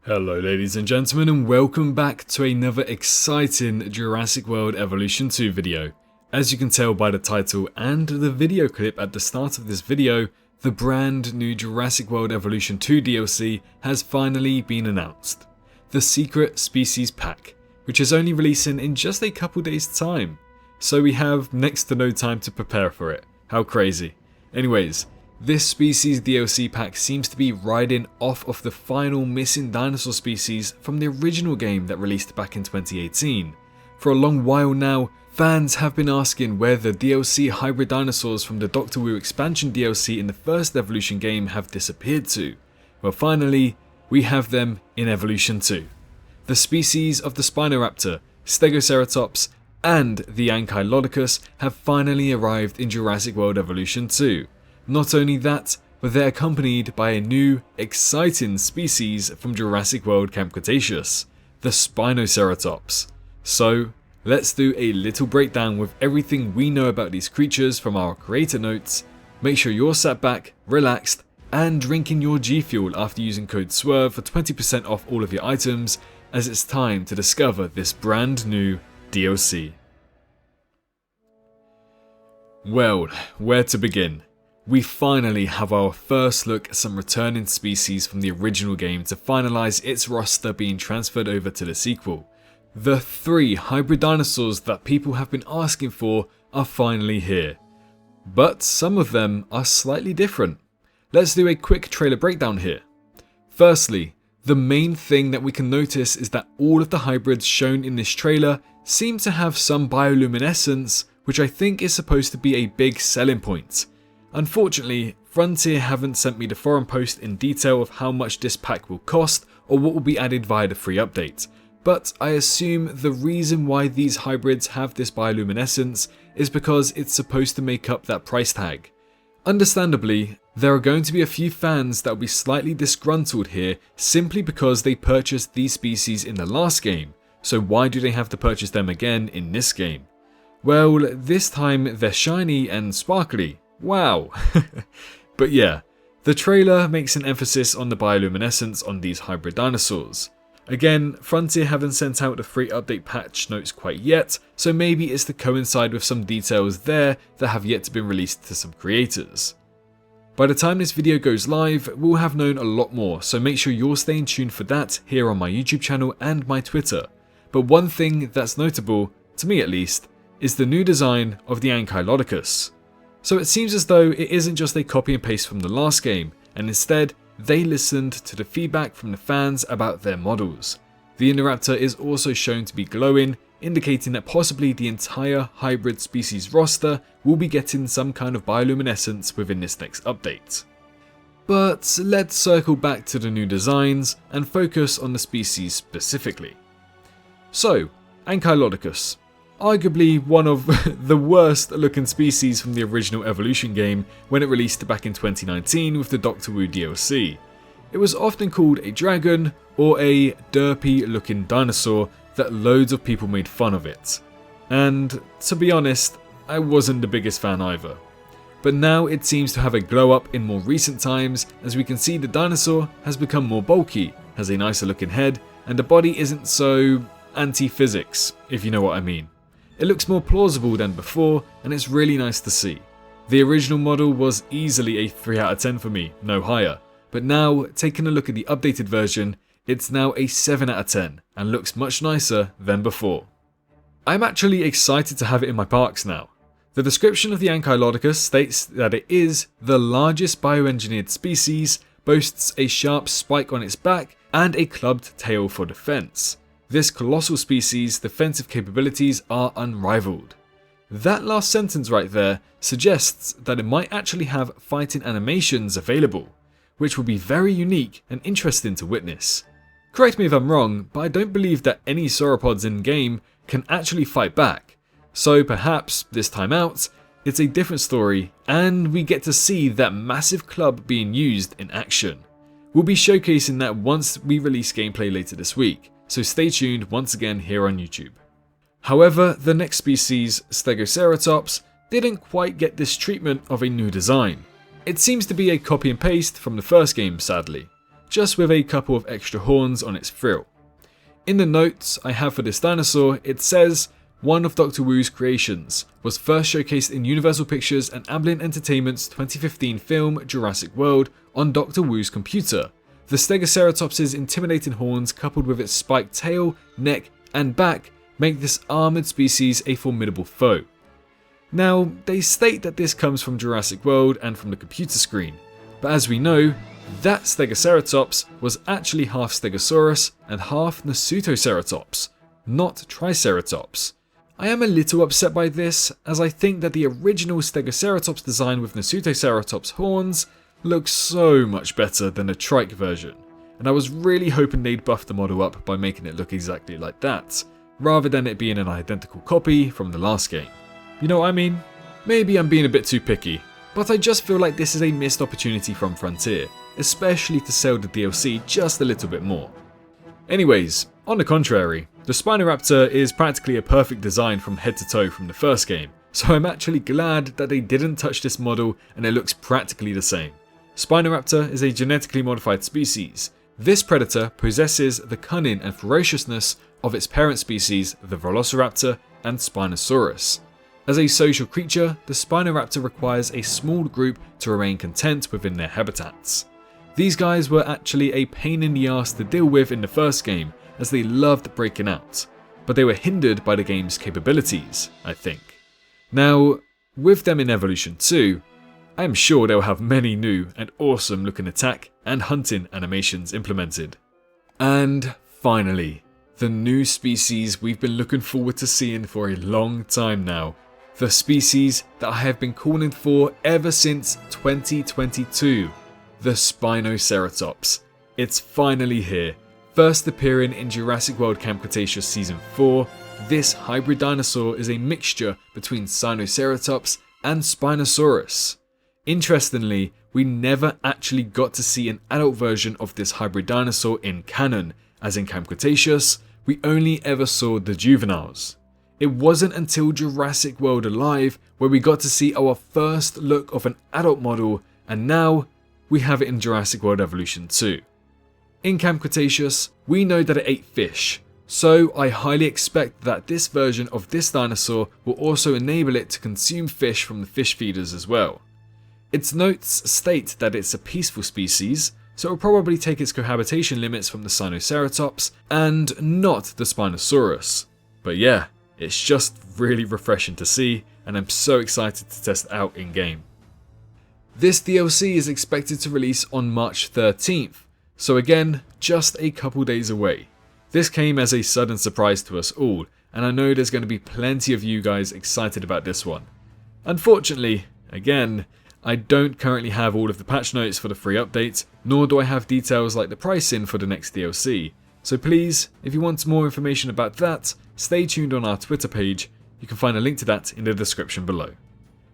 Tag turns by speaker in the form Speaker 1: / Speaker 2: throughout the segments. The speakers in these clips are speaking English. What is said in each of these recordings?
Speaker 1: Hello ladies and gentlemen, and welcome back to another exciting Jurassic World Evolution 2 video. As you can tell by the title and the video clip at the start of this video, the brand new Jurassic World Evolution 2 DLC has finally been announced. The Secret Species Pack, which is only releasing in just a couple days time. So we have next to no time to prepare for it. How crazy. Anyways, this species DLC pack seems to be riding off of the final missing dinosaur species from the original game that released back in 2018. For a long while now, fans have been asking where the DLC hybrid dinosaurs from the Doctor Wu expansion DLC in the first Evolution game have disappeared to. Well, finally, we have them in Evolution 2. The species of the Spinoceratops, Stegoceratops, and the Ankylodocus have finally arrived in Jurassic World Evolution 2. Not only that, but they're accompanied by a new, exciting species from Jurassic World Camp Cretaceous, the Spinoceratops. So, let's do a little breakdown with everything we know about these creatures from our creator notes. Make sure you're sat back, relaxed, and drinking your G Fuel after using code SWERVE for 20% off all of your items, as it's time to discover this brand new DLC. Well, where to begin? We finally have our first look at some returning species from the original game to finalise its roster being transferred over to the sequel. The 3 hybrid dinosaurs that people have been asking for are finally here. But some of them are slightly different. Let's do a quick trailer breakdown here. Firstly, the main thing that we can notice is that all of the hybrids shown in this trailer seem to have some bioluminescence, which I think is supposed to be a big selling point. Unfortunately, Frontier haven't sent me the forum post in detail of how much this pack will cost or what will be added via the free update, but I assume the reason why these hybrids have this bioluminescence is because it's supposed to make up that price tag. Understandably, there are going to be a few fans that will be slightly disgruntled here simply because they purchased these species in the last game, so why do they have to purchase them again in this game? Well, this time they're shiny and sparkly. Wow. But yeah, the trailer makes an emphasis on the bioluminescence on these hybrid dinosaurs. Again, Frontier haven't sent out the free update patch notes quite yet, so maybe it's to coincide with some details there that have yet to be released to some creators. By the time this video goes live, we'll have known a lot more, so make sure you're staying tuned for that here on my YouTube channel and my Twitter. But one thing that's notable, to me at least, is the new design of the Ankylodocus. So it seems as though it isn't just a copy and paste from the last game, and instead, they listened to the feedback from the fans about their models. The Indoraptor is also shown to be glowing, indicating that possibly the entire hybrid species roster will be getting some kind of bioluminescence within this next update. But let's circle back to the new designs and focus on the species specifically. So, Ankylodocus. Arguably one of the worst looking species from the original Evolution game when it released back in 2019 with the Doctor Wu DLC. It was often called a dragon or a derpy looking dinosaur that loads of people made fun of it. And to be honest, I wasn't the biggest fan either. But now it seems to have a glow up in more recent times, as we can see the dinosaur has become more bulky, has a nicer looking head, and the body isn't so anti-physics, if you know what I mean. It looks more plausible than before, and it's really nice to see. The original model was easily a 3 out of 10 for me, no higher, but now, taking a look at the updated version, it's now a 7 out of 10, and looks much nicer than before. I'm actually excited to have it in my parks now. The description of the Ankylodocus states that it is the largest bioengineered species, boasts a sharp spike on its back, and a clubbed tail for defense. This colossal species' defensive capabilities are unrivaled. That last sentence right there suggests that it might actually have fighting animations available, which will be very unique and interesting to witness. Correct me if I'm wrong, but I don't believe that any sauropods in-game can actually fight back, so perhaps, this time out, it's a different story and we get to see that massive club being used in action. We'll be showcasing that once we release gameplay later this week, so stay tuned once again here on YouTube. However, the next species, Stegoceratops, didn't quite get this treatment of a new design. It seems to be a copy and paste from the first game, sadly. just with a couple of extra horns on its frill. In the notes I have for this dinosaur, it says, "One of Dr. Wu's creations, was first showcased in Universal Pictures and Amblin Entertainment's 2015 film Jurassic World on Dr. Wu's computer. The Stegoceratops' intimidating horns coupled with its spiked tail, neck and back make this armoured species a formidable foe." Now, they state that this comes from Jurassic World and from the computer screen, but as we know, that Stegoceratops was actually half Stegosaurus and half Spinoceratops, not Triceratops. I am a little upset by this, as I think that the original Stegoceratops design with Spinoceratops horns looks so much better than the trike version, and I was really hoping they'd buff the model up by making it look exactly like that, rather than it being an identical copy from the last game. You know what I mean? Maybe I'm being a bit too picky, but I just feel like this is a missed opportunity from Frontier, especially to sell the DLC just a little bit more. Anyways, on the contrary, the Spinoceratops is practically a perfect design from head to toe from the first game, so I'm actually glad that they didn't touch this model and it looks practically the same. Spinoceratops is a genetically modified species. This predator possesses the cunning and ferociousness of its parent species, the Velociraptor and Spinosaurus. As a social creature, the Spinoceratops requires a small group to remain content within their habitats. These guys were actually a pain in the ass to deal with in the first game, as they loved breaking out, but they were hindered by the game's capabilities, I think. Now, with them in Evolution 2, I am sure they'll have many new and awesome looking attack and hunting animations implemented. And finally, the new species we've been looking forward to seeing for a long time now. The species that I have been calling for ever since 2022, the Spinoceratops. It's finally here. First appearing in Jurassic World Camp Cretaceous Season 4, this hybrid dinosaur is a mixture between Spinoceratops and Spinosaurus. Interestingly, we never actually got to see an adult version of this hybrid dinosaur in canon, as in Camp Cretaceous, we only ever saw the juveniles. It wasn't until Jurassic World Alive where we got to see our first look of an adult model, and now we have it in Jurassic World Evolution 2. In Camp Cretaceous, we know that it ate fish, so I highly expect that this version of this dinosaur will also enable it to consume fish from the fish feeders as well. Its notes state that it's a peaceful species, so it will probably take its cohabitation limits from the Spinoceratops and not the Spinosaurus. But yeah, it's just really refreshing to see, and I'm so excited to test it out in game. This DLC is expected to release on March 13th, so again, just a couple days away. This came as a sudden surprise to us all, and I know there's going to be plenty of you guys excited about this one. Unfortunately, again, I don't currently have all of the patch notes for the free update, nor do I have details like the pricing for the next DLC, so please, if you want more information about that, stay tuned on our Twitter page. You can find a link to that in the description below.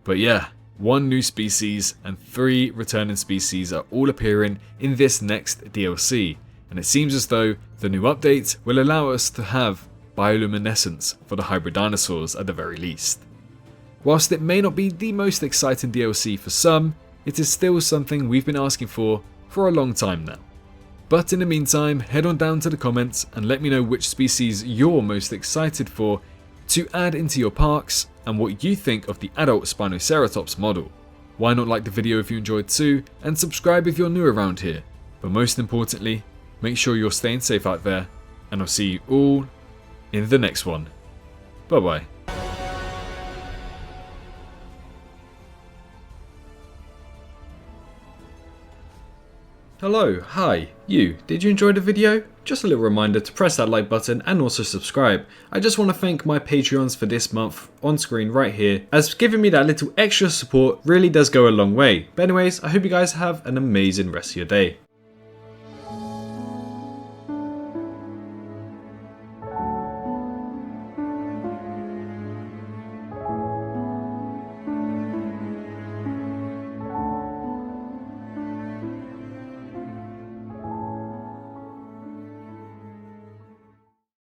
Speaker 1: But yeah, 1 new species and 3 returning species are all appearing in this next DLC, and it seems as though the new update will allow us to have bioluminescence for the hybrid dinosaurs at the very least. Whilst it may not be the most exciting DLC for some, it is still something we've been asking for a long time now. But in the meantime, head on down to the comments and let me know which species you're most excited for to add into your parks and what you think of the adult Spinoceratops model. Why not like the video if you enjoyed too, and subscribe if you're new around here. But most importantly, make sure you're staying safe out there, and I'll see you all in the next one. Bye bye.
Speaker 2: Hello, hi, you, did you enjoy the video? Just a little reminder to press that like button and also subscribe. I just want to thank my Patreons for this month on screen right here, as giving me that little extra support really does go a long way. But anyways, I hope you guys have an amazing rest of your day.